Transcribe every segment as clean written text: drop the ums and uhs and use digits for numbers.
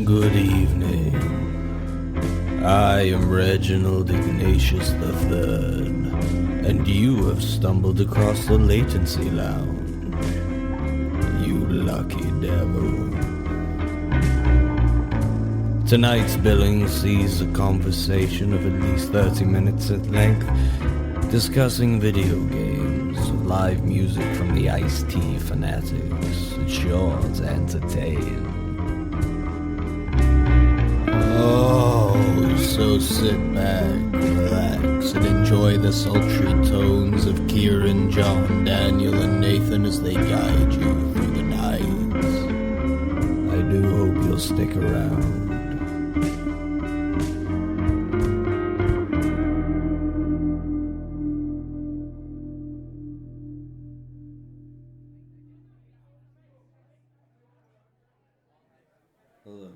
Good evening. I am Reginald Ignatius III, and you have stumbled across the Latency Lounge. You lucky devil. Tonight's billing sees a conversation of at least 30 minutes at length, discussing video games, live music from the Ice-T fanatics. It's sure to entertain. Oh, so sit back, relax, and enjoy the sultry tones of Kieran, John, Daniel, and Nathan as they guide you through the night. I do hope you'll stick around. Hello.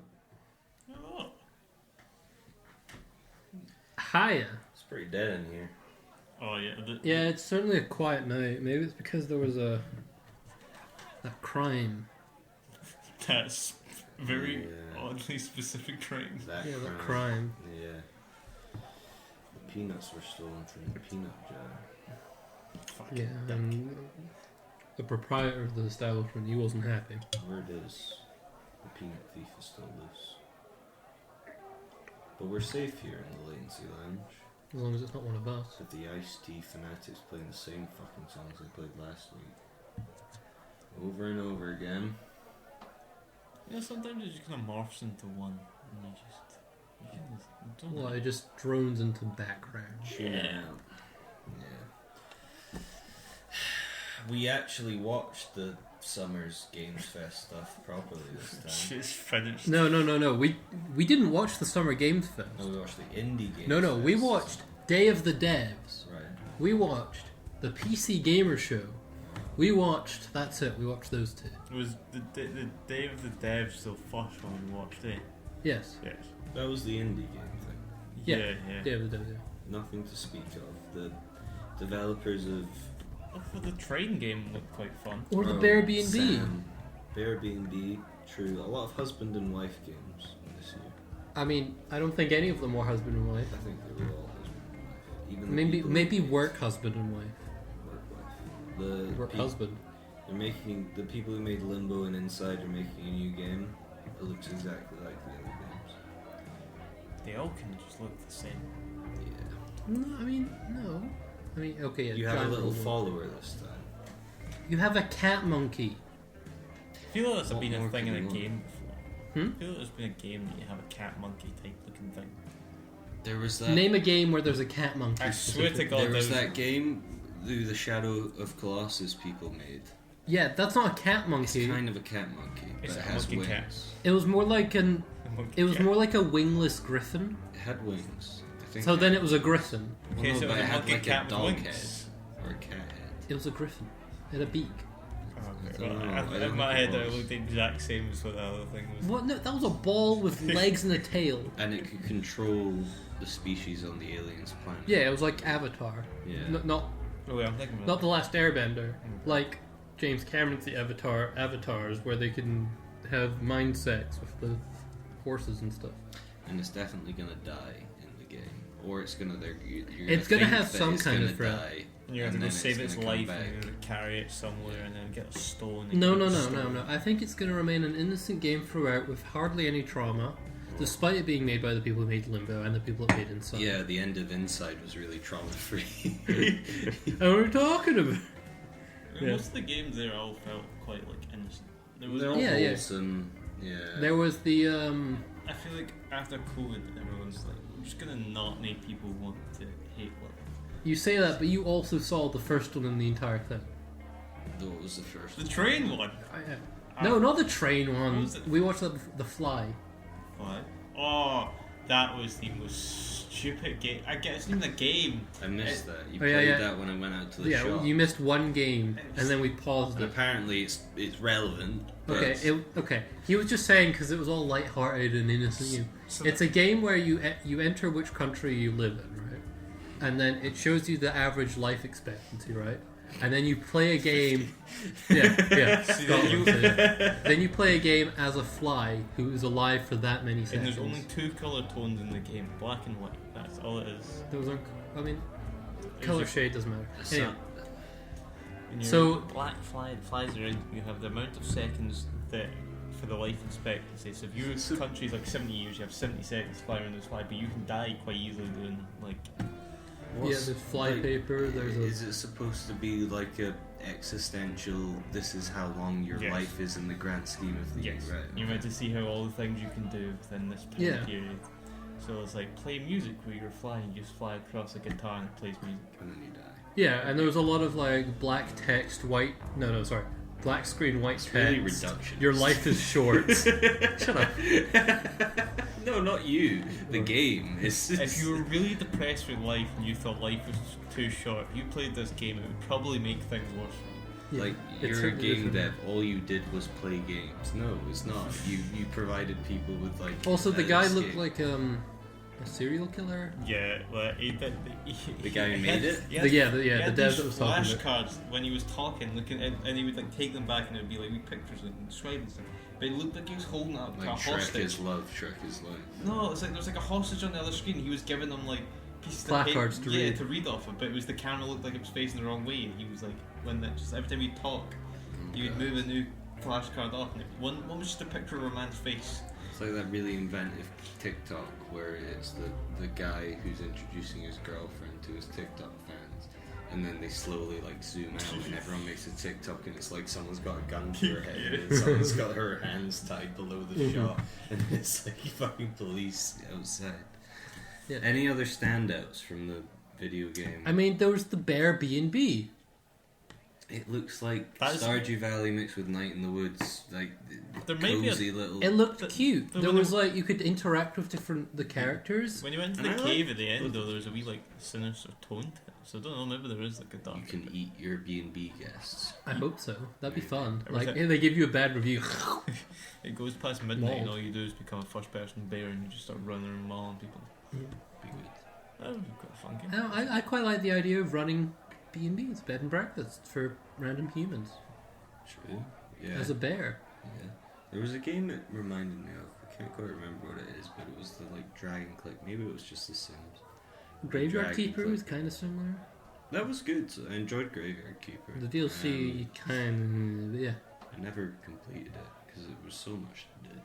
Oh. Hiya. It's pretty dead in here. Oh yeah. Yeah, it's certainly a quiet night. Maybe it's because there was that crime. That's very Yeah. oddly specific crime. That That crime. Yeah. The peanuts were stolen from the peanut jar. Fucking Yeah, dick. and the proprietor of the establishment, he wasn't happy. Word is, the peanut thief is still loose. But we're safe here in the Latency Lounge. As long as it's not one of us. With the Ice-T fanatics playing the same fucking songs they played last week. Over and over again. You know, sometimes it just kind of morphs into one, and you don't Well, it just drones into background. Yeah. Yeah. We actually watched the Summer's Games Fest stuff properly this time. Just finished. No. We didn't watch the Summer Games Fest. No, we watched the Indie Games No, we Fest. watched Day of the Devs. Right. We watched the PC Gamer Show. We watched, that's it, we watched those two. It was the Day of the Devs the first one we watched, eh? Yes. Yes. That was the indie game thing. Yeah. Yeah. Day of the Devs, yeah. Nothing to speak of. The developers of Oh, the train game looked quite fun. Or the Bear B&B. Sam, Bear B&B, true. A lot of husband and wife games this year. I mean, I don't think any of them were husband and wife. I think they were all husband and wife. Even the people Maybe who work husband and wife. work wife. The Work pe- husband. They're making the people who made Limbo and Inside are making a new game. It looks exactly like the other games. They all can just look the same. Yeah. No, I mean, no. I mean, okay, yeah. You have a giant little robot. follower this time. You have a cat monkey. I feel like that's What been a more thing can in a you want? game before. Hmm? I feel like there's been a game that you have a cat monkey type looking thing. There was that. Name a game where there's a cat monkey. I swear to specifically. God, There was there's- that game who the Shadow of Colossus people made. Yeah, that's not a cat It's monkey. kind of a cat monkey, but It's it a has monkey wings. cat. It was more like an. A monkey It was cat. more like a wingless griffin. It had wings. I think. So then it was a griffin. Well, Okay, no, so it but was it a had monkey like cat a with dog wings. head or a cat head. It was a griffin. It had a beak. Okay, don't well, know. I don't in my think head, it it was. looked the exact same as what the other thing was. What? No, that was a ball with legs and a tail. And it could control the species on the alien's planet. Yeah, it was like Avatar. Yeah. Not Oh, wait, I'm thinking about not the Last Airbender. Like James Cameron's the Avatars, where they can have mind sex with the horses and stuff. And it's definitely gonna die in the game, or it's gonna. You're It's gonna think have that some it's kind gonna of threat. die, You're and going to go then save its gonna come life back. and you're going to carry it somewhere and then get a stone. and No, keep no, the no, stone. no, no. I think it's going to remain an innocent game throughout with hardly any trauma, despite it being made by the people who made Limbo and the people that made Inside. Yeah, the end of Inside was really trauma-free. And we're talking about. And most of the games there all felt quite like innocent. There was They're all Yeah, yeah. wholesome. Yeah. There was the I feel like after COVID, everyone's like, we're just gonna not make people want to hate work. You say that, but you also saw the first one in the entire thing. What was the first? The train one. No, not the train one. was it? We watched the Fly. What? Oh, that was the most stupid game. I guess it's not even a game. I missed that. You Oh, yeah, played yeah. that when I went out to the Yeah, shop. you missed one game, and then we paused And it. apparently it's relevant. but Okay, okay. He was just saying because it was all light-hearted and innocent. It's a game where you enter which country you live in, right? And then it shows you the average life expectancy, right? and then you play a game. Yeah, Scotland. Then you play a game as a fly who is alive for that many And seconds. there's only 2 colour tones in the game, black and white. That's all it is. Those aren't. I mean, color shade doesn't matter. Anyway, When so black flies around, you have the amount of seconds that for the life expectancy. So if your country's like 70 years, you have 70 seconds to fly around this fly, but you can die quite easily doing like. there's flypaper. There's a. Is it supposed to be like a existential? This is how long your Yes. life is in the grand scheme of things, Yes, right? you're meant to see how all the things you can do within this period. So it's like play music where you're flying. You just fly across a guitar and it plays music. And then you die. Yeah, and there was a lot of like black text, white. No, sorry. Black screen, white It's text. really reductionist. Your life is short. Shut up. No, not you. The game. If you were really depressed with life and you thought life was too short, if you played this game, it would probably make things worse for you. Yeah, like it's you're a certainly game different. dev. All you did was play games. No, it's not. You provided people with like. Also, the guy escape. looked like a serial killer. Yeah, well, The guy who made it? The dev that was talking about. flashcards when he was talking, looking, and he would like take them back, and it would be like wee pictures and describe and stuff. But it looked like he was holding up Like a Shrek hostage. is love. Shrek is life. No, it's like there was like a hostage on the other screen. He was giving them like pieces Placards of to paper, read. to read off of. But it was the camera looked like it was facing the wrong way, and he was like, when that just every time he'd talk, he would move a new flashcard off, and one was just a picture of a man's face. It's like that really inventive TikTok where it's the guy who's introducing his girlfriend to his TikTok fans, and then they slowly like zoom out and everyone makes a TikTok and it's like someone's got a gun to her head and someone's got her hands tied below the shot and it's like fucking police outside. Yeah. Any other standouts from the video game? I mean, there was the bear B&B. It looks like That's- Stardew Valley mixed with Night in the Woods, like There may be a- cozy little. It looked But- cute. but There when was they- like you could interact with the characters. When you went to And the I cave like- at the end, though, there was a wee like sinister tone to it. So I don't know, maybe there is like a dark. You can eat your B&B guests. I hope so. That'd be fun. Or was Like, it- if they give you a bad review. It goes past midnight, and Mold. all you do is become a first-person bear, and you just start running around mauling people. Be good. That would be quite a fun game. I quite like the idea of running B&B's, bed and breakfast, for random humans True. Yeah. as a bear. Yeah. There was a game that reminded me of. I can't quite remember what it is, but it was the like drag and click. Maybe it was just The Sims. Graveyard Drag Keeper and was click. kind of similar. That was good. I enjoyed Graveyard Keeper. The DLC kind of yeah. I never completed it because it was so much to do.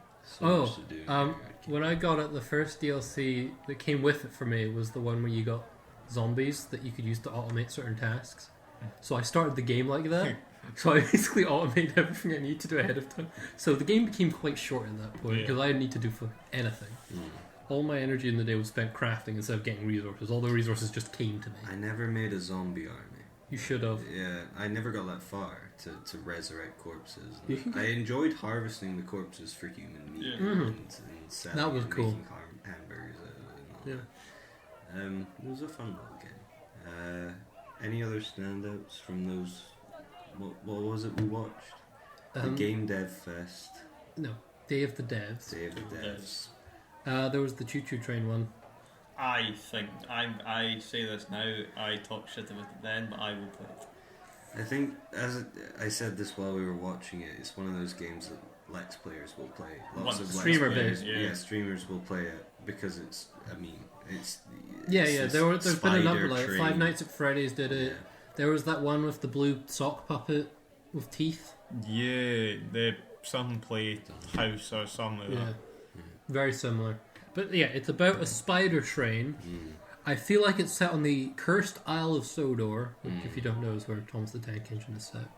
Oh, much to do in um, Graveyard Keeper. when I got it, the first DLC that came with it for me was the one where you got zombies that you could use to automate certain tasks. So I started the game like that. So I basically automated everything I need to do ahead of time. So the game became quite short at that point Yeah. because I didn't need to do for anything. All my energy in the day was spent crafting instead of getting resources. All the resources just came to me. I never made a zombie army. You should have. Yeah, I never got that far to resurrect corpses. You can I enjoyed harvesting the corpses for human meat Yeah. and selling That was and cool. making hamburgers out of it and all Yeah. that. It was a fun little game. Any other standouts from those? What was it we watched? The Game Dev Fest, No, Day of the Devs. Day of the Devs. There was the Choo Choo Train one. I think I say this now. I talk shit about it then, but I will play it. I think, I said this while we were watching it, it's one of those games that Let's Players will play. Lots One of streamer Let's Players, based, yeah. streamers will play it because it's Yeah, this there's been a number spider like train. Five Nights at Freddy's did it. Yeah. There was that one with the blue sock puppet with teeth. Yeah, the some play house or something like Yeah, that. very similar. But yeah, it's about a spider train. I feel like it's set on the cursed Isle of Sodor, which, if you don't know, is where Thomas the Tank Engine is set.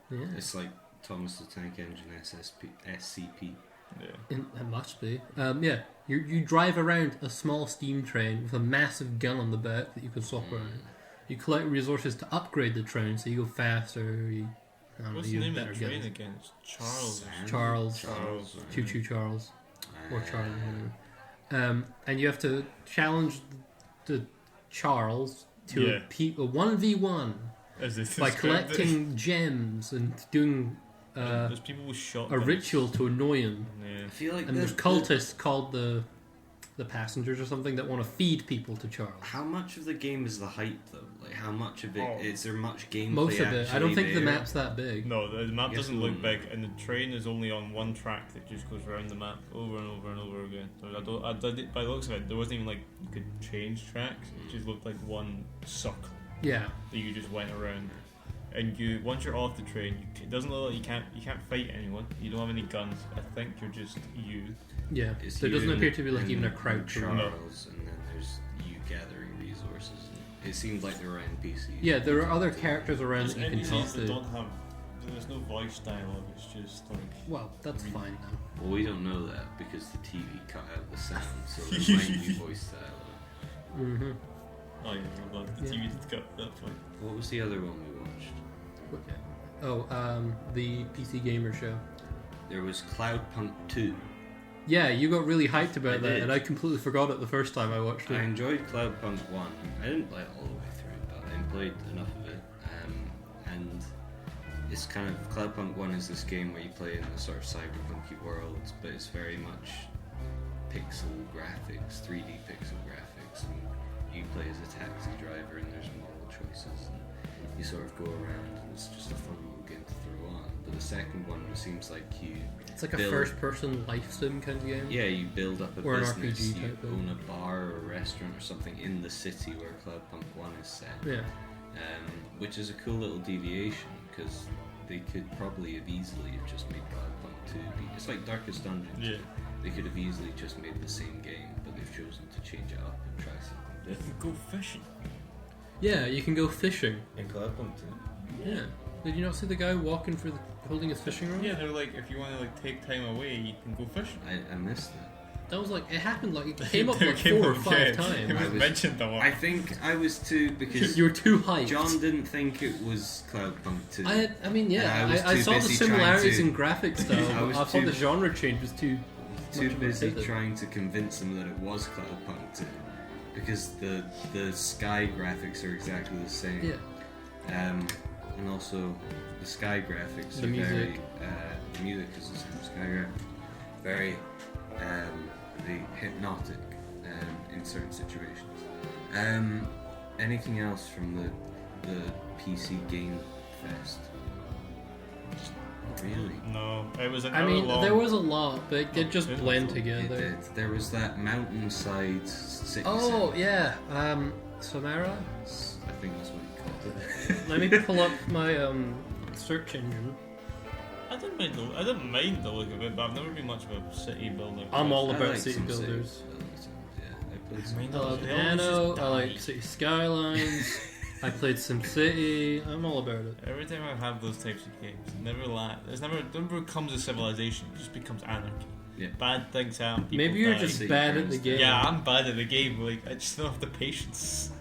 Yeah, It's like Thomas the Tank Engine SCP. Yeah. It must be. Yeah, you drive around a small steam train with a massive gun on the back that you can swap around. You collect resources to upgrade the train, so you go faster. I don't know, What's you the have name of better the train guns. again? It's Charles. Charles. Choo Choo Charles. Or Charlie. Whatever. And you have to challenge the Charles to Yeah. a 1v1 As they by described it. collecting gems and doing There's people with a shotguns. ritual to annoy him. Yeah. I feel like And there's cultists called the the passengers or something that want to feed people to Charles. How much of the game is the hype though? Like how much of it is there much gameplay? Most of it. I don't think there? the map's that big. No, the map Yes, doesn't it look won't. big, and the train is only on one track that just goes around the map over and over and over again. So by the looks of it, there wasn't even like you could change tracks. It just looked like one circle Yeah. that you just went around. And once you're off the train, it doesn't look like you can't fight anyone. You don't have any guns. I think you're just you. Yeah. It's There you doesn't and- appear to be like and even a crouch around. Charles, and then there's you gathering resources. And it seems like there are NPCs. Yeah, there are other characters around There's that you can talk NPCs that to. don't have. There's no voice dialogue. It's just like. Well, that's fine now. Well, we don't know that because the TV cut out the sound, so there might be voice dialogue. Mm-hmm. Oh yeah, well, the Yeah. TV did cut that point. What was the other one we watched? The PC Gamer Show. There was Cloudpunk 2. Yeah, you got really hyped about I that, did. and I completely forgot it the first time I watched I it. enjoyed Cloudpunk 1. I didn't play it all the way through, but I played enough of it. And it's kind of Cloudpunk 1 is this game where you play in the sort of cyberpunky world, but it's very much pixel graphics, 3D pixel graphics, and you play as a taxi driver, and there's moral choices, and you sort of go around, and it's just a fun little game to throw on. But the second one seems like you It's like a build- first-person life sim kind of game. Yeah, you build up a Or an business, RPG you type thing. own a bar or a restaurant or something in the city where Cloudpunk 1 is set. Yeah. Which is a cool little deviation because they could probably have easily have just made Cloudpunk 2 be. It's like Darkest Dungeons. Yeah. They could have easily just made the same game, but they've chosen to change it up and try something You different. can go fishing. Yeah, you can go fishing. In Cloudpunk 2? Yeah. Did you not see the guy walking for holding his fishing rod? Yeah, they're like, if you want to like take time away, you can go fishing. I missed that. That was like, it happened like, it came up It like came 4 or up, 5 yeah, It times. was I was- mentioned a lot. I think I was too because You were too hyped. John didn't think it was Cloudpunk 2. I mean, yeah, And I was I too saw the busy trying similarities to- in graphic style. I I, was thought too- the genre change was too Too much of a busy pivot. trying to convince him that it was Cloudpunk 2 because the sky graphics are exactly the same. Yeah. And also the sky graphics The are music. very the music is the same sky graphics. Very hypnotic in certain situations. Anything else from the PC Game Fest? Not really. No, it was an I hour mean, long. there was a lot, but it did just It blend was- It together. did. There was that mountainside city. Oh, centre. yeah. Samara? I think that's what you called it. Let me pull up my search engine. I didn't mind the look of it, but I've never been much of a city builder. I'm all I about like city some builders. cities. Yeah, I played some. I mean, I love They always Anno, just I like die. City Skylines, I played SimCity, I'm all about it. Every time I have those types of games, it never comes a civilization. It just becomes anarchy. Yeah. Bad things happen. People Maybe you're die. just City bad at the burns game. Yeah, I'm bad at the game. Like I just don't have the patience.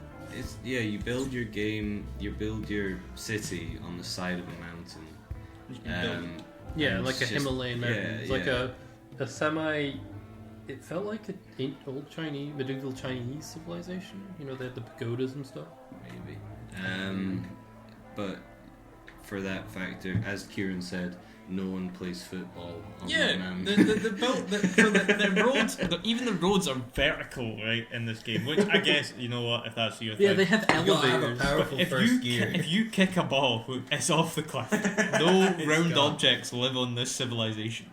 You build your game, you build your city on the side of a mountain. You can build. Yeah, And like a it's just- Himalayan mountain. yeah, It's like yeah. a semi. It felt like an old Chinese, medieval Chinese civilization. You know, they had the pagodas and stuff. Maybe. But for that factor, as Kieran said, no one plays football on the Yeah, mountain. the roads, even the roads are vertical, right, in this game. Which I guess you know what, if that's your Yeah, thing. they have You gotta have a elevators. powerful If first you gear. if you kick a ball, it's off the cliff. No round gone. objects live on this civilization.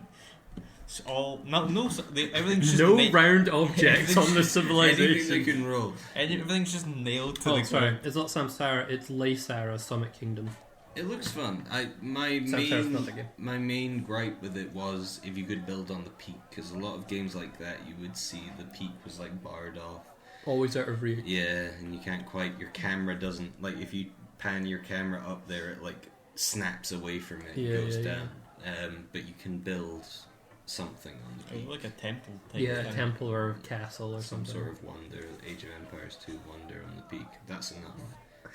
It's all everything's just No nailed. round objects on the Anything they civilization. can roll. Everything's just nailed to Oh, the sorry, ground. it's not Samsara. It's Laysara Summit Kingdom. It looks fun. My Samsara's not the main game. my main gripe with it was if you could build on the peak, because a lot of games like that you would see the peak was like barred off. Always out of reach. Yeah, and you can't quite. Your camera doesn't like if you pan your camera up there, it like snaps away from it Yeah, and goes yeah, down. But you can build something on the It peak. was like a temple type Yeah, a thing. temple or a castle or Some something. sort of wonder, Age of Empires 2 wonder on the peak. That's enough.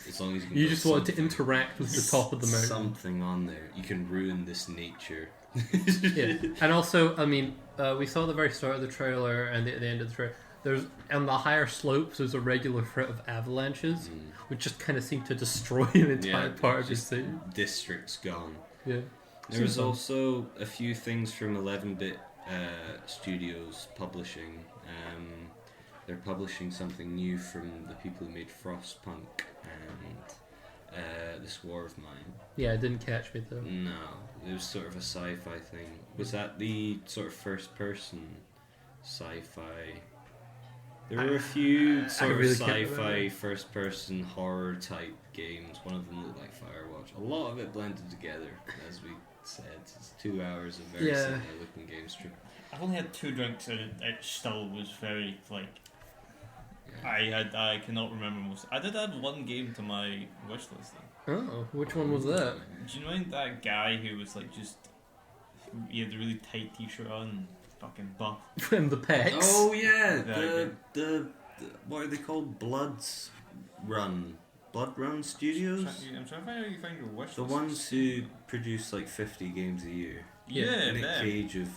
As long as you can You put just want to something- interact with the top of the mountain. Something on there. You can ruin this nature. Yeah, and also, I mean, we saw the very start of the trailer and the end of the trailer. There's on the higher slopes. There's a regular threat of avalanches, which just kind of seem to destroy an entire part of your just city. District's gone. Yeah, There was Seems fun. also a few things from 11-bit studios publishing. they're publishing something new from the people who made Frostpunk and This War of Mine. Yeah, it didn't catch me though. No, it was sort of a sci-fi thing. Was that the sort of first-person sci-fi? There were a few sort of sci-fi first-person horror type games. One of them looked like Firewatch. A lot of it blended together, as we said. It's 2 hours of very similar looking games. I've only had 2 drinks and it still was very like. Yeah. I cannot remember most. I did add one game to my wish list though. Oh, which one was that? Do you mind that guy who was like just he had a really tight t-shirt on, fucking buff? From the pecs. Oh yeah, the what are they called? Blood Run Studios. I'm trying to find how you find your wish list. The ones who produce like 50 games a year. Yeah, Nick them. Cage of.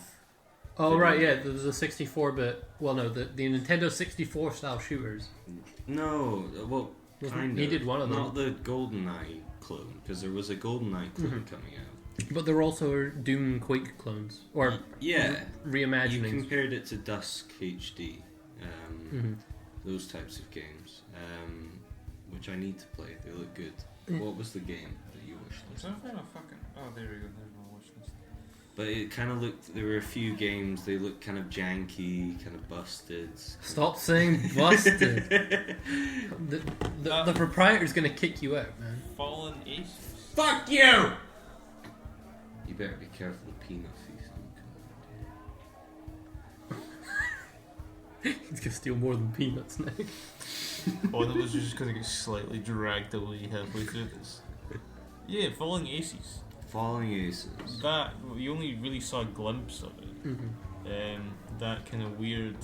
Oh right, yeah. There was a 64-bit. Well, no, the Nintendo 64 style shooters. No, well, kind of. He did one of them. Not the GoldenEye clone, because there was a GoldenEye clone coming out. But there also are Doom Quake clones or Yeah, reimaginings. you compared it to Dusk HD, those types of games, which I need to play. They look good. What was the game that you wished I'm list? trying to find a fucking. Oh, there we go. There's my wish list. But it kind of looked. There were a few games. They looked kind of janky, kind of busted. Stop saying busted. the proprietor's gonna kick you out, man. Fallen Ace. Fuck you! You better be careful of peanuts. He's gonna steal more than peanuts now. Oh, that was just gonna get slightly dragged away halfway through this. Yeah, Falling Aces. Falling Aces. That you only really saw a glimpse of it. That kind of weird.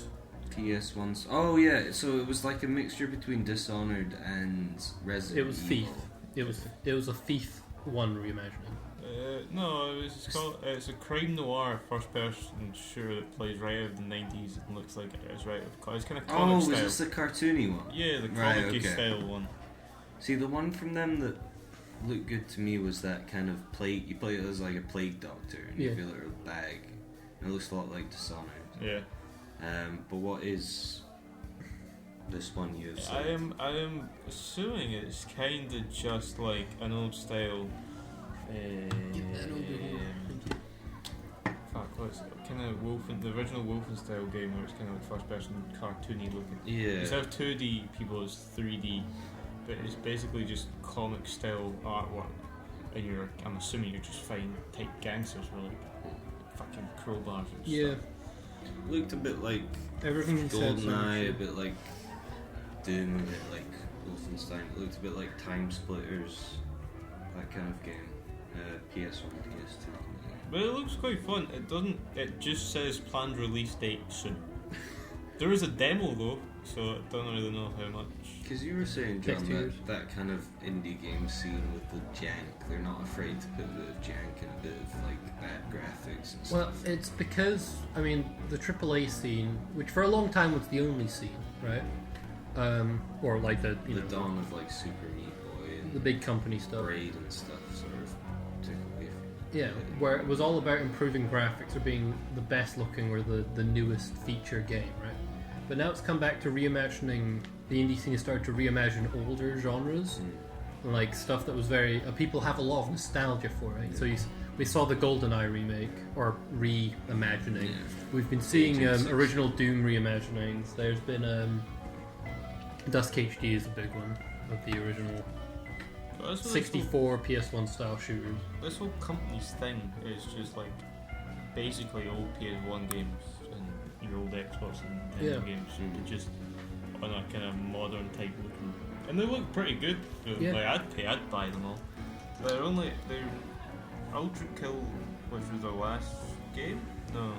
PS1's. Oh yeah, so it was like a mixture between Dishonored and Resident Evil. It was Thief. It was a Thief 1 reimagining. No, it's called. It's a crime noir first-person shooter that plays right out of the 90s and looks like it is right out of. It's kind of comic Oh, style. was this the cartoony one? Yeah, the Right, comic okay. style one. See, the one from them that looked good to me was that kind of plague. You play it as like a plague doctor, and you feel it in a bag. And it looks a lot like Dishonored. Yeah. But what is this one you have? I am assuming it's kind of just like an old style. Fuck, what's it? Kind of the original Wolfenstein game where it's kind of like first person cartoony looking. Yeah. Instead of 2D, people it's 3D, but it's basically just comic style artwork. And I'm assuming you're just fighting type gangsters with like fucking crowbars and stuff. Looked a bit like Everything you said. GoldenEye, a bit like Doom, a bit like Wolfenstein. It looked a bit like Time Splitters, that kind of game. PS1, PS2. But it looks quite fun. It doesn't. It just says planned release date soon. There is a demo though, so I don't really know how much. Because you were saying, John, that kind of indie game scene with the jank, they're not afraid to put a bit of jank and a bit of like bad graphics and stuff. Well, it's because the AAA scene, which for a long time was the only scene, right? Or like the dawn of like Super Meat Boy and the big company stuff. Braid and stuff sort of took away from it. Yeah, where it was all about improving graphics or being the best looking or the newest feature game, right? But now it's come back to reimagining. The indie scene has started to reimagine older genres, like stuff that was very people have a lot of nostalgia for, right? So we saw the GoldenEye remake or reimagining. We've been seeing original Doom reimaginings. There's been Dusk HD is a big one of the original 64 PS1 style shooters. This whole company's thing is just like basically old PS1 games and your old Xbox and Nintendo games, just on a kind of modern type looking, and they look pretty good. Like I'd buy them all. They're Ultra Kill, which was their last game. No,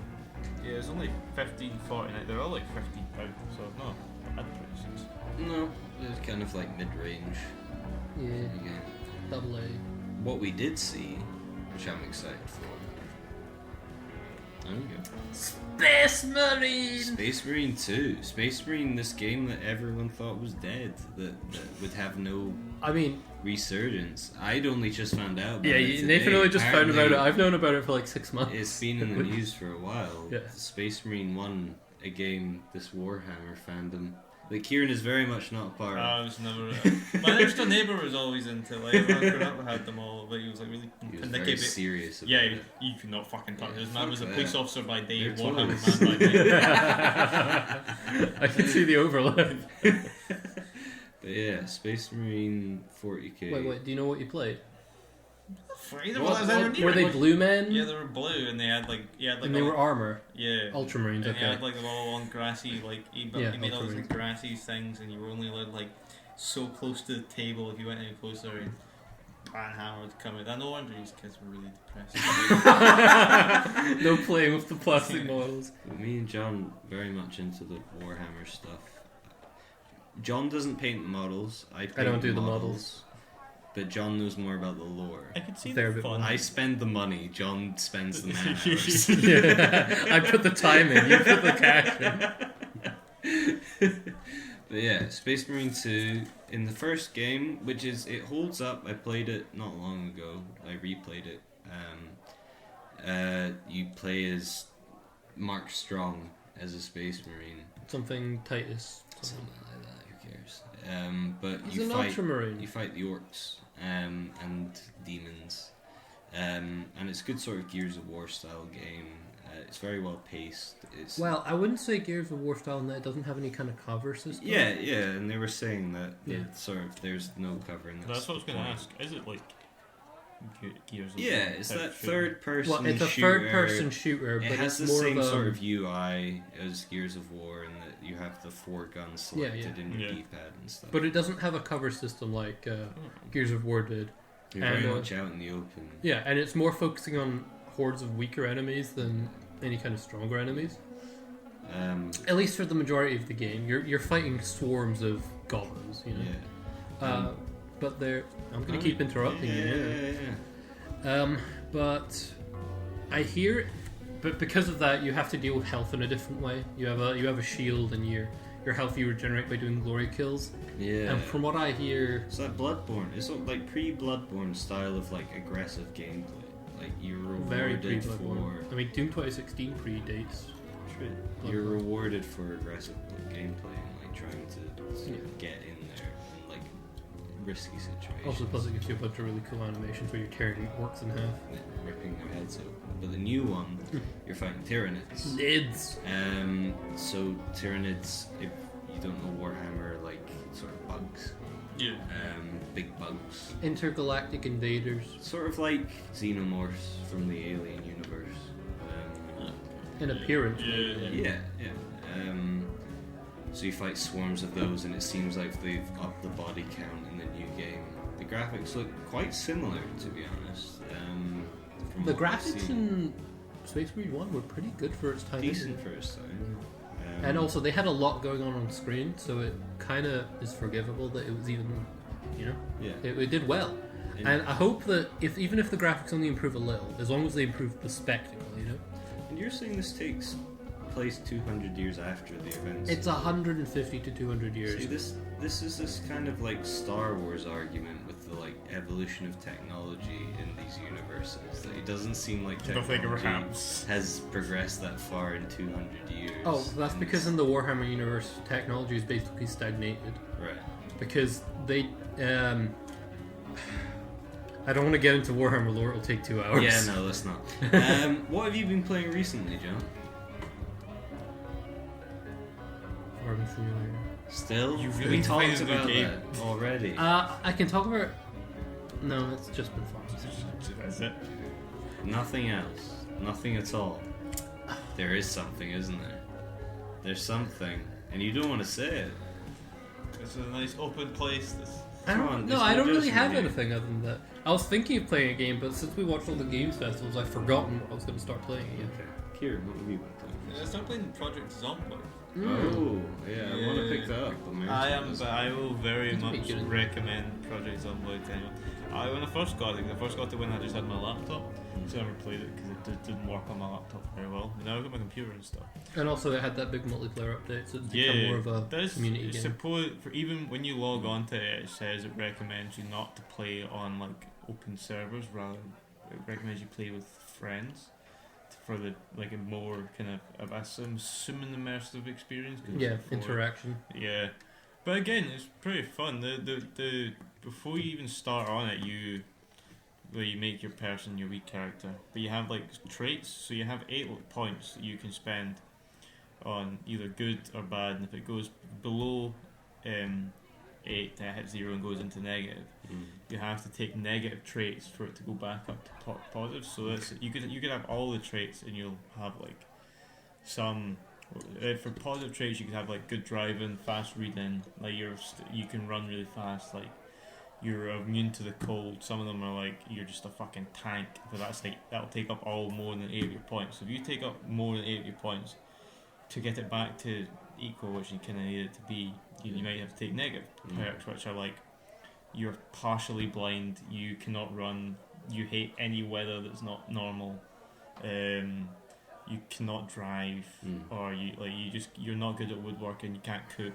yeah, it's only $15.49. They're all like £15, so no, bad prices. No, it's kind of like mid-range. Yeah, Again. double A. What we did see, which I'm excited for. There we go. Space Marine! Space Marine 2. Space Marine, this game that everyone thought was dead, that would have no resurgence. I'd only just found out about it today. Nathan only just found about it. I've known about it for like 6 months. It's been in the news for a while. Yeah. Space Marine 1 a game, this Warhammer fandom. Like, Kieran is very much not a part of. I was never. My next door neighbour was always into like. I grew up, I had them all, but he was like really He was finicky. very serious about Yeah, it. you could not fucking touch Yeah, this. Man was a fuck police that. officer by day, They're Warhammer toys. man by night. I can see the overlap. But yeah, Space Marine 40k. Wait, do you know what you played? Either one, I was either near Were it, they like- blue men? Yeah, they were blue, and they had like and they were armor. yeah. Ultramarines, And okay. he had like a little on grassy, like he Yeah, made all these Ultramarines. grassy things, and you were only allowed like so close to the table. If you went any closer, and Hammer would come out. I no wonder these kids were really depressed. No playing with the plastic models. Me and John very much into the Warhammer stuff. John doesn't paint the models. I don't do the models. But John knows more about the lore. I could see They're a the bit fun. I spend the money. John spends the man hours. Yeah. I put the time in, you put the cash in. But yeah, Space Marine 2 in the first game, which is it holds up. I played it not long ago. I replayed it. You play as Mark Strong as a Space Marine. Something Titus. Something like that. Who cares? But He's you an fight. Ultramarine. You fight the orcs and demons, and it's a good sort of Gears of War style game. It's very well paced. It's Well, I wouldn't say Gears of War style in that it doesn't have any kind of cover system. yeah, and they were saying that Yeah. it's sort of there's no cover in that. That's what I was going to ask. Is it like Gears of Yeah, War it's type that shooter? third person. Well, it's a shooter. third-person shooter, It but has it's the more same of a sort of UI as Gears of War, in that you have the 4 guns selected yeah. in your Yeah. D-pad and stuff. But it doesn't have a cover system like Gears of War did. You're and, very much out in the open. Yeah, and it's more focusing on hordes of weaker enemies than any kind of stronger enemies. At least for the majority of the game, you're fighting swarms of goblins, you know. Yeah. But they're. I'm gonna keep interrupting you. Yeah. But I hear, but because of that, you have to deal with health in a different way. You have a shield, and your health you regenerate by doing glory kills. Yeah. And from what I hear, It's like Bloodborne. It's sort of like pre-Bloodborne style of like aggressive gameplay. Like you're very rewarded pre-Bloodborne. I mean, Doom 2016 predates. you're rewarded for aggressive gameplay and like trying to get in there in like risky situations. Also, plus it gives you a bunch of really cool animations where you're tearing orcs in half. Ripping their heads open. But the new one, you're fighting Tyranids. Lids. So Tyranids, if you don't know Warhammer, like sort of bugs. Yeah. Big bugs. Intergalactic invaders. Sort of like xenomorphs from the Alien universe. In appearance. Yeah. Yeah. So you fight swarms of those, and it seems like they've upped the body count in the new game. The graphics look quite similar, to be honest. From The what I've graphics seen. in Space Marine 1 were pretty good for its time. Decent for its time. And also, they had a lot going on screen, so it kind of is forgivable that it was even, you know, Yeah. it did well. And I hope that even if the graphics only improve a little, as long as they improve the spectacle, you know. And you're saying this takes place 200 years after the events? It's 150 to 200 years. See, this is this kind of like Star Wars argument with the like evolution of technology in these universes. That it doesn't seem like technology has progressed that far in 200 years. Oh, that's And because in the Warhammer universe, technology is basically stagnated. right. Because they, I don't want to get into Warhammer lore; it'll take 2 hours. Yeah, no, let's not. What have you been playing recently, John? Farming Simulator. Still? You've we really talked played the about game. that already. I can talk about. No, it's just been fun. That's it. Nothing else. Nothing at all. There is something, isn't there? There's something, and you don't want to say it. It's a nice open place. I Come don't, on, no, there's I no don't really judgment have here. anything other than that. I was thinking of playing a game, but since we watched all the games festivals, I've forgotten what I was going to start playing again. Okay. Kieran, what have you been playing? I started playing Project Zomboid. Oh, yeah, I want to pick Yeah. that up. But my I internet am, doesn't- but I will very It's much pretty good, isn't it? recommend Project Zomboid to anyone. When I first got it when I just had my laptop, so I never played it because it just didn't work on my laptop very well. But now I've got my computer and stuff. And also, it had that big multiplayer update, so it's Yeah, become more of a There's community game. for even when you log on to it, it says it recommends you not to play on like open servers. Rather, it recommends you play with friends for the like a more kind of I'm assuming immersive experience. 'Cause Yeah, before- interaction. Yeah, but again, it's pretty fun. The before you even start on it, you make your person your wee character, but you have like traits. So you have 8 points that you can spend on either good or bad, and if it goes below 8, that hits 0 and goes into negative. You have to take negative traits for it to go back up to positive. So that's you could have all the traits, and you'll have like some. For positive traits, you could have like good driving, fast reading, like you can run really fast, like you're immune to the cold. Some of them are like you're just a fucking tank, but that'll take up all more than 8 of your points. So if you take up more than 8 of your points to get it back to equal, which you kind of need it to be, you might have to take negative perks, which are like you're partially blind, you cannot run, you hate any weather that's not normal, you cannot drive, or you're not good at woodworking, you can't cook,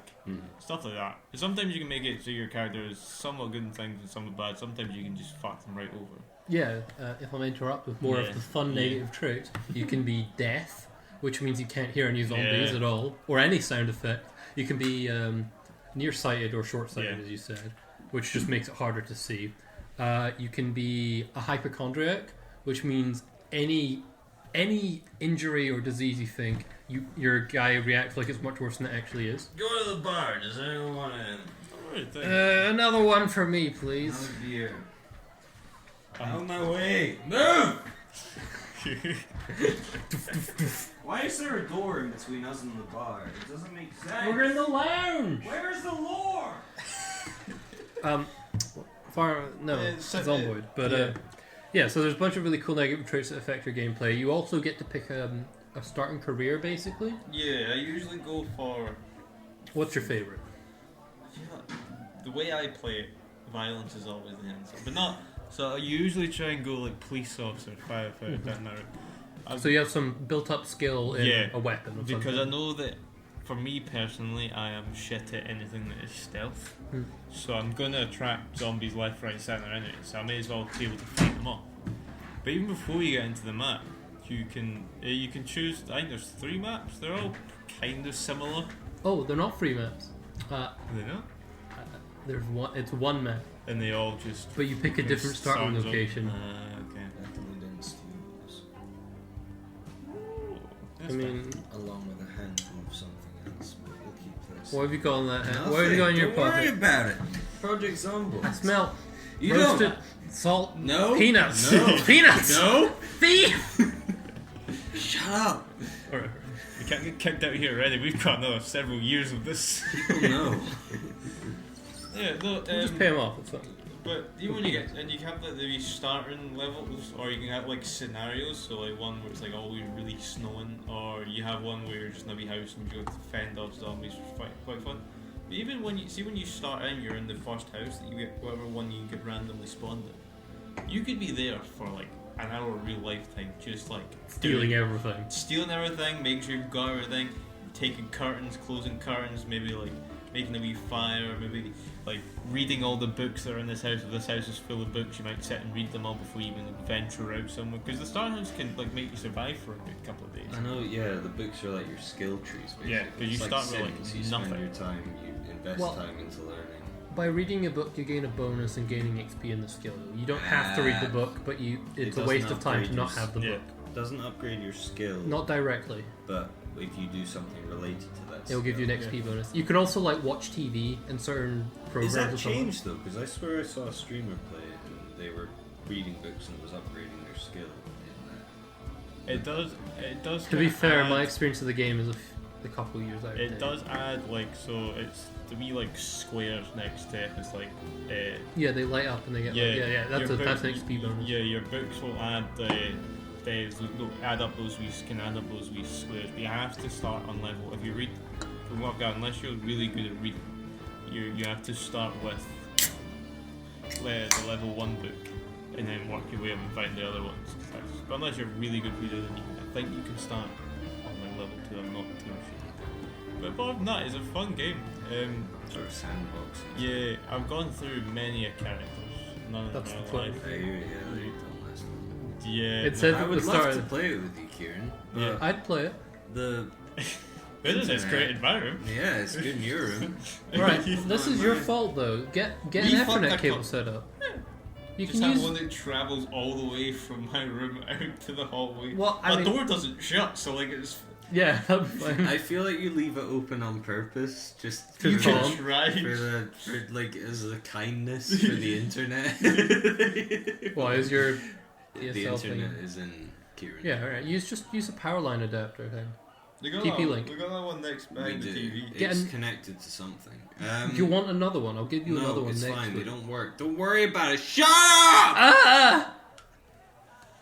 stuff like that. Sometimes you can make it so your character is somewhat good in things and somewhat bad. Sometimes you can just fuck them right over. Yeah, if I may interrupt with more of the fun negative traits, you can be deaf, which means you can't hear any zombies at all, or any sound effect. You can be nearsighted or short-sighted, as you said, which just makes it harder to see. You can be a hypochondriac, which means any injury or disease you think, your guy reacts like it's much worse than it actually is. Go to the bar. Does anyone want in? Another one for me, please. Another beer. Out of my way. Move! Why is there a door in between us and the bar? It doesn't make sense. We're in the lounge! Where's the lore? It's on board. But so there's a bunch of really cool negative traits that affect your gameplay. You also get to pick a starting career, basically. Yeah, I usually go for... What's your favourite? I feel like the way I play it, violence is always the answer. But not... So I usually try and go like police officer, firefighter, doesn't matter. So you have some built-up skill in a weapon. Because I know that for me personally, I am shit at anything that is stealth. So I'm going to attract zombies left, right, centre anyway. So I may as well be able to fight them off. But even before you get into the map, you can choose. I think there's 3 maps. They're all kind of similar. Oh, they're not free maps. Are they not? There's one. It's one map. And they all just. But you pick a different starting location. Okay. Definitely didn't steal those. Along with a handful of something else, but we'll keep this. What have you got on that hand? What have you got in your pocket? Don't worry about it. Project Zombie. I smell You roasted don't. salt. No. Peanuts. No. Peanuts. No. Thief. Shut up. Alright. We can't get kicked out here already. We've got another several years of this. People know. Yeah, no, Just pay him off. It's fine. But even when you get, and you have like the starting levels, or you can have like scenarios, so like one where it's like always really snowing, or you have one where you're just in a wee house and you have to fend off zombies, which is quite fun. But even when you start in, you're in the first house that you get, whatever one you get randomly spawned in. You could be there for like an hour of real life time, just like Stealing everything, making sure you've got everything, taking curtains, closing curtains, maybe like making a wee fire, maybe like reading all the books that are in this house. If this house is full of books, you might sit and read them all before you even venture out somewhere. Because the starting house can like make you survive for a good couple of days. I know, yeah, the books are like your skill trees, basically. Yeah, because you start with like Sims, you nothing. spend your time, you invest time into learning. By reading a book, you gain a bonus in gaining XP in the skill. You don't have to read the book, but it's a waste of time to not have the book. It doesn't upgrade your skill. Not directly. But if you do something related to that, it'll give you an XP bonus. You can also like watch TV and certain programs. Is that changed though? Because I swear I saw a streamer play it and they were reading books and it was upgrading their skill. It does. To be fair, my experience of the game is a couple of years out. It does add like, so it's the wee like squares next to it. It's like yeah, they light up and they get that's an XP bonus. Yeah, your books will add add up those wee squares. But you have to start on level. If you read from what I've got, unless you're really good at reading, you have to start with the level 1 book and then work your way up and find the other ones. But unless you're really good reader, then I think you can start on like level 2. I'm not too sure. But apart from that, it's a fun game. Sort of sandbox. Yeah, I've gone through many characters. None of them are alive. I hear you. Yeah, it says I at would the love start. to play it with you, Kieran. Yeah. I'd play it. The It is. It's great in my room. yeah, it's good in your room. Right, this is your fault though. Get an We fucked Ethernet that cable cup. set up. You Just can have use. one that travels all the way from my room out to the hallway. Well, I My mean- door doesn't shut, so like it's. Yeah, that'd be fine. I feel like you leave it open on purpose, just To You for, Tom. can try. for like as a kindness for the internet. Why is your The DSL thing? internet is in Kieran. Yeah, alright. Use a power line adapter thing. We got TP that, link. We got that one next We behind the do. TV. Get It's an- connected to something. Do you want another one? I'll give you no, another one it's next fine. week. They don't work. Don't worry about it. Shut up! Ah!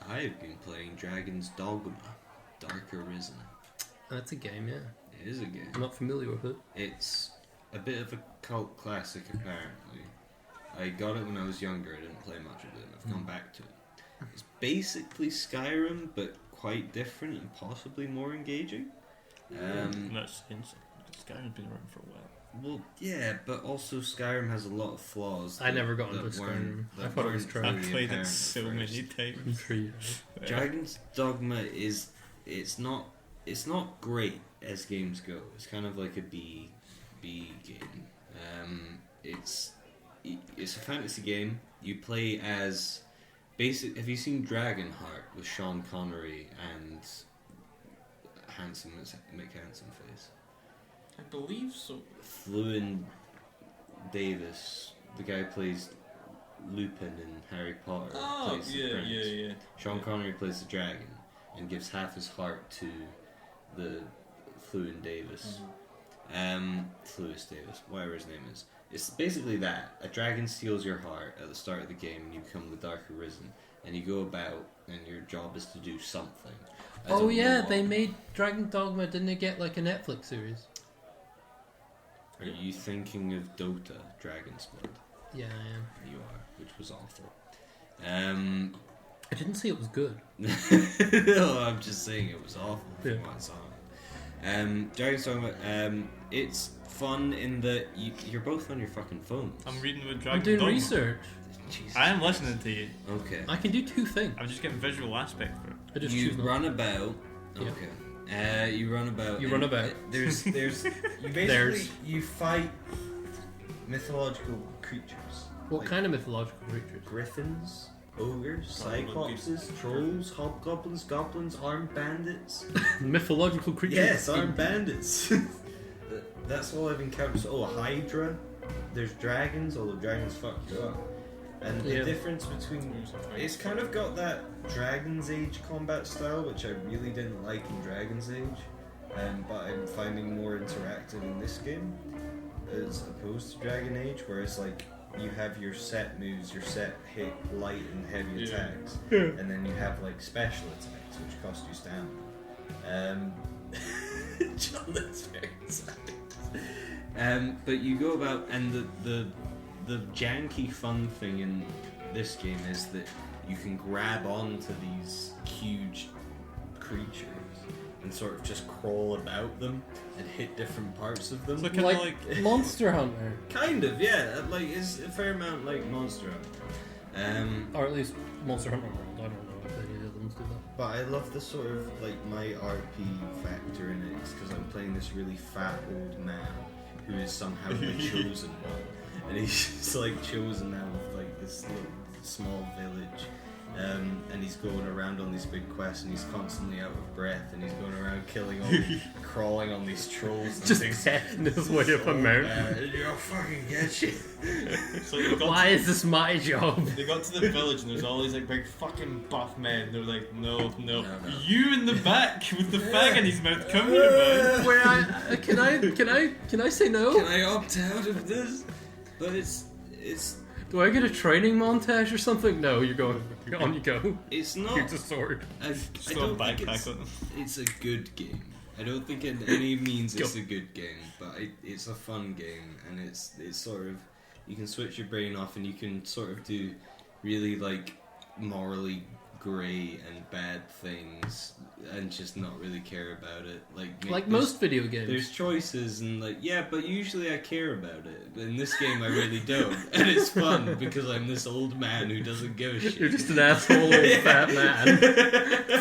I've been playing Dragon's Dogma, Dark Arisen. That's a game, yeah. It is a game. I'm not familiar with it. It's a bit of a cult classic, apparently. I got it when I was younger. I didn't play much of it, and I've gone back to it. It's basically Skyrim, but quite different and possibly more engaging. That's insane. Skyrim's been around for a while. Well, yeah, but also Skyrim has a lot of flaws. I never got that into weren't- Skyrim. I that thought it was weren't trash. I've really played it apparent so at many first. I'm times. sure you have. Dragon's Dogma is it's not great as games go. It's kind of like a B game. It's a fantasy game. You play as have you seen Dragonheart with Sean Connery and Mick Hansen face? I believe so. Fluin Davis, the guy who plays Lupin in Harry Potter, Oh, plays the yeah, prince. yeah. Sean Connery plays the dragon and gives half his heart to the Fluin Davis. Fluis Davis, whatever his name is. It's basically that. A dragon steals your heart at the start of the game and you become the Dark Arisen. And you go about and your job is to do something. I Oh don't know yeah, what. they made Dragon Dogma. Didn't they get like a Netflix series? Are you thinking of Dota, Dragon's Blood? Yeah, I am. You are, which was awful. I didn't say it was good. No, I'm just saying it was awful from Yeah. what I saw. Dragon's Dogma, it's fun in that you're both on your fucking phones. I'm reading with I'm Dragon doing Dogma. research. Jesus I am Christ. listening to you. Okay. I can do two things. I'm just getting visual aspect for it. I just You choose not. run about. Yeah. Okay. You run about. You and run about. There's you basically There's. you fight mythological creatures. What like kind of mythological creatures? griffins, ogres, Probably cyclopses, trolls, hobgoblins, goblins, armed bandits. Mythological creatures. Yes, armed bandits. That's all I've encountered. Oh, a hydra. There's dragons, although dragons fuck you up. And the Yeah. difference between it's kind of got that Dragon's Age combat style, which I really didn't like in Dragon's Age, but I'm finding more interactive in this game as opposed to Dragon Age, where it's like you have your set moves, your set hit light and heavy Yeah. attacks, and then you have like special attacks which cost you stamina. John, that's very sad. But you go about, and the janky fun thing in this game is that you can grab onto these huge creatures and sort of just crawl about them and hit different parts of them. So kinda like Monster Hunter, Kind of, yeah. Like it's a fair amount like Monster Hunter. or at least Monster Hunter World. I don't know if any of them do that. But I love the sort of like my RP factor in it because I'm playing this really fat old man who is somehow the chosen one, and he's just like chosen out of like this little small village. And he's going around on these big quests, and he's constantly out of breath, and he's going around killing all, crawling on these trolls. And Just things. testing his way up a mountain. You'll fucking get you. so they got Why is this my job? They got to the village and there's all these like big fucking buff men. They're like, no. No. You in the back with the fag in his mouth. Come here, man. Where can I say no? Can I opt out of this? But it's Do I get a training montage or something? No, you're going. On you go. it's not. Here's a sword. I Just don't throw a think backpack on them. it's a good game. I don't think in any means it's a good game, but it's a fun game, and it's sort of you can switch your brain off, and you can sort of do really like morally grey and bad things and just not really care about it. Like most video games. There's choices and but usually I care about it. In this game I really don't. And it's fun because I'm this old man who doesn't give a shit. You're just an asshole old fat man.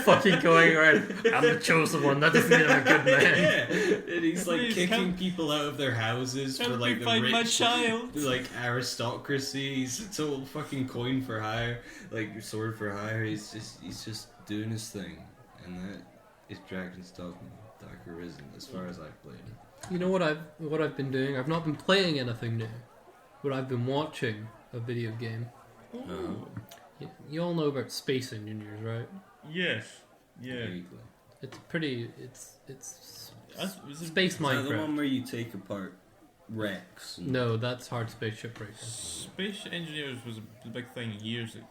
Fucking going around, I'm the chosen one, that doesn't mean I'm a good man. Yeah. And he's kicking people out of their houses for the rich, my child. Aristocracy. He's a total fucking coin for hire, sword for hire. He's just doing his thing, and that is Dragon's Dogma Dark Arisen, as far as I've played it. You know what I've been doing? I've not been playing anything new, but I've been watching a video game. Oh. You all know about Space Engineers, right? Yes. Yeah. There you go. It's pretty. It's Space Minecraft. Is that the one where you take apart Rex? No, that's Hard Spaceship Breaker. Space Engineers was a big thing years ago.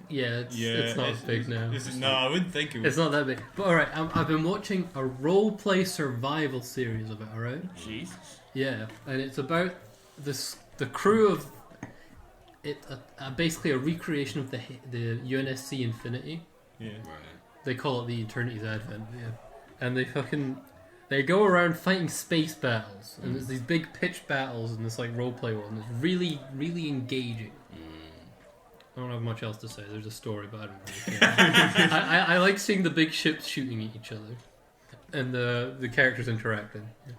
Yeah, it's not big now. No, I wouldn't think it was. It's not that big. But alright, I've been watching a role-play survival series of it, alright? Jesus. Yeah, and it's about the crew of it, basically a recreation of the UNSC Infinity. Yeah. Right. They call it the Eternity's Advent, yeah. And they go around fighting space battles, and there's these big pitched battles in this role-play one. It's really, really engaging. I don't have much else to say. There's a story, but I don't really care. I like seeing the big ships shooting at each other, and the characters interacting. Yeah.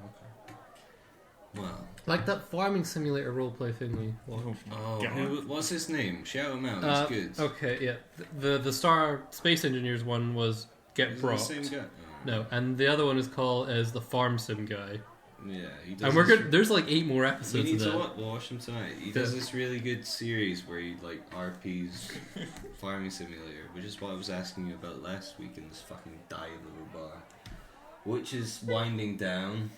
Okay. Wow. Like that farming simulator roleplay thing we watched. What's his name? Shout him out. He's good. Okay, yeah. The Star Space Engineers one was Get Is it Brought. the same guy? No, and the other one is called as the Farm Sim guy. Yeah, he does. And we're good. There's 8 more You episodes need of to that. watch him tonight. He does this really good series where he RPs Farming Simulator, which is what I was asking you about last week in this fucking dive of a bar, which is winding down.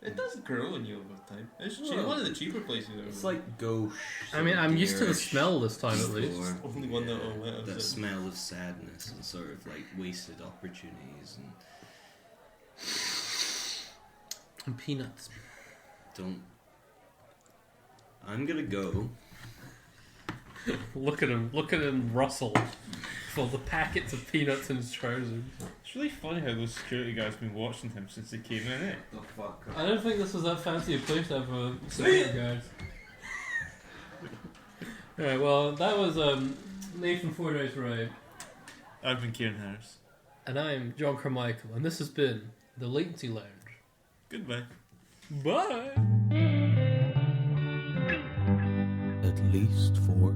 It does grow on you over time. It's Well, one of the cheaper places. It's like gauche. I mean, I'm used to the garish smell this time at least. store. Only one that will let us that in. smell of sadness and sort of wasted opportunities and Peanuts. don't. I'm gonna go. Look at him rustle for the packets of peanuts in his trousers. It's really funny how those security guys have been watching him since he came in, eh? The fuck up. I don't think this was that fancy a place to have a security guard. Alright, well, that was Nathan Fordyce's Ride. I've been Kieran Harris. And I'm John Carmichael, and this has been the Latency Lounge. Goodbye. Bye! At least 4